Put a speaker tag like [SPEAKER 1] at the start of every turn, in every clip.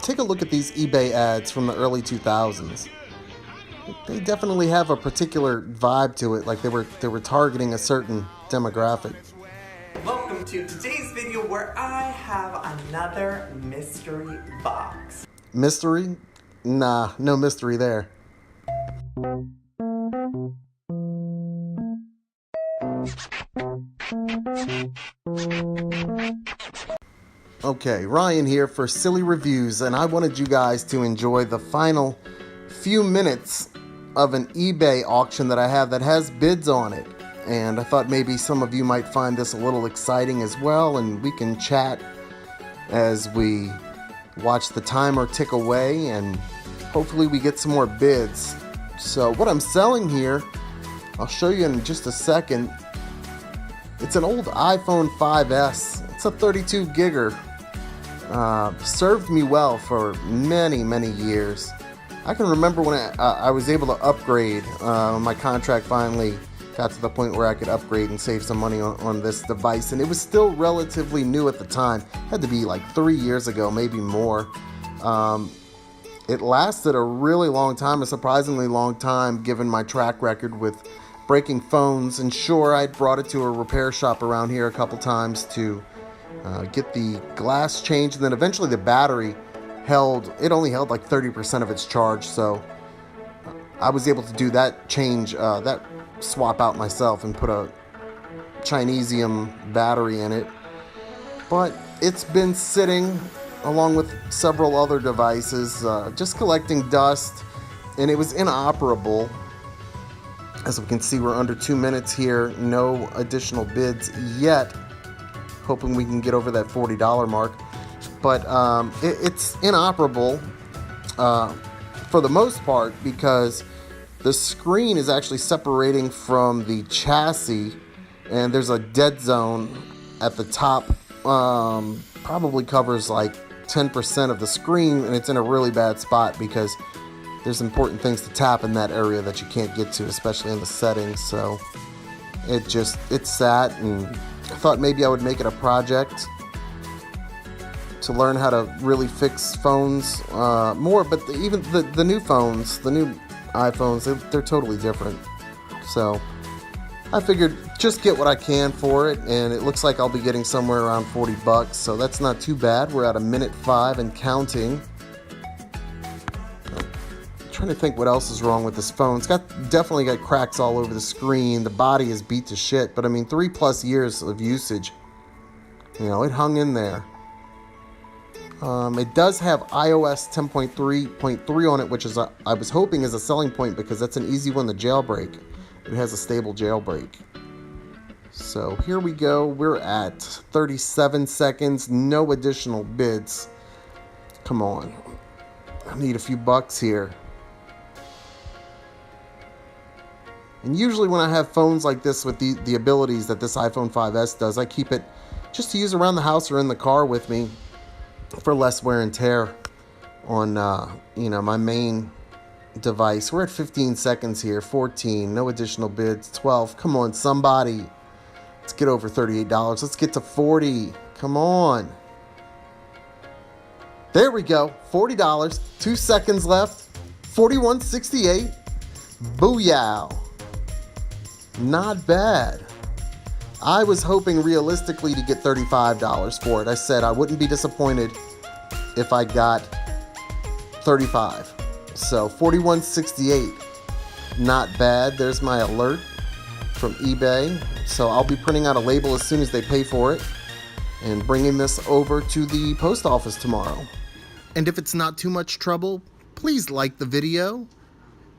[SPEAKER 1] take a look at these eBay ads from the early 2000s. They definitely have a particular vibe to it, like they were targeting a certain demographic.
[SPEAKER 2] Welcome to today's video where I have another mystery box.
[SPEAKER 1] Mystery? Nah, no mystery there. Okay, Ryan here for Silly Reviews, and I wanted you guys to enjoy the final few minutes of an eBay auction that I have that has bids on it. And I thought maybe some of you might find this a little exciting as well, and we can chat as we watch the timer tick away, and hopefully we get some more bids. So what I'm selling here, I'll show you in just a second. It's an old iPhone 5S. It's a 32 gigger. Served me well for many years. I can remember when I was able to upgrade. My contract finally got to the point where I could upgrade and save some money on this device, and it was still relatively new at the time. It had to be like 3 years ago, maybe more. It lasted a really long time, a surprisingly long time given my track record with breaking phones. And sure, I'd brought it to a repair shop around here a couple times to get the glass changed, and then eventually the battery only held like 30% of its charge, so I was able to do that change, that swap out myself and put a Chinesium battery in it. But it's been sitting along with several other devices, just collecting dust, and it was inoperable. As we can see, we're under 2 minutes here, no additional bids yet. Hoping we can get over that $40 mark. But it's inoperable for the most part because the screen is actually separating from the chassis, and there's a dead zone at the top. Probably covers like 10% of the screen, and it's in a really bad spot because there's important things to tap in that area that you can't get to, especially in the settings. So it sat, and I thought maybe I would make it a project to learn how to really fix phones more. But even the new phones, the new iPhones, they're totally different. So I figured just get what I can for it, and it looks like I'll be getting somewhere around $40, so that's not too bad. We're at 1:05 and counting. Trying to think what else is wrong with this phone. It's definitely got cracks all over the screen. The body is beat to shit, but I mean 3+ years of usage, it hung in there. It does have iOS 10.3.3 on it, which is I was hoping is a selling point because that's an easy one to jailbreak. It has a stable jailbreak. So here we go. We're at 37 seconds. No additional bids. Come on. I need a few bucks here. And usually when I have phones like this with the abilities that this iPhone 5S does, I keep it just to use around the house or in the car with me for less wear and tear on my main device. We're at 15 seconds here. 14, no additional bids. 12, come on somebody. Let's get over $38. Let's get to 40. Come on. There we go. $40. 2 seconds left. 41.68. Booyah. Not bad. I was hoping realistically to get $35 for it. I said I wouldn't be disappointed if I got $35. So $41.68. Not bad. There's my alert from eBay. So I'll be printing out a label as soon as they pay for it and bringing this over to the post office tomorrow. And if it's not too much trouble, please like the video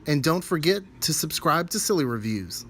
[SPEAKER 1] and don't forget to subscribe to Silly Reviews.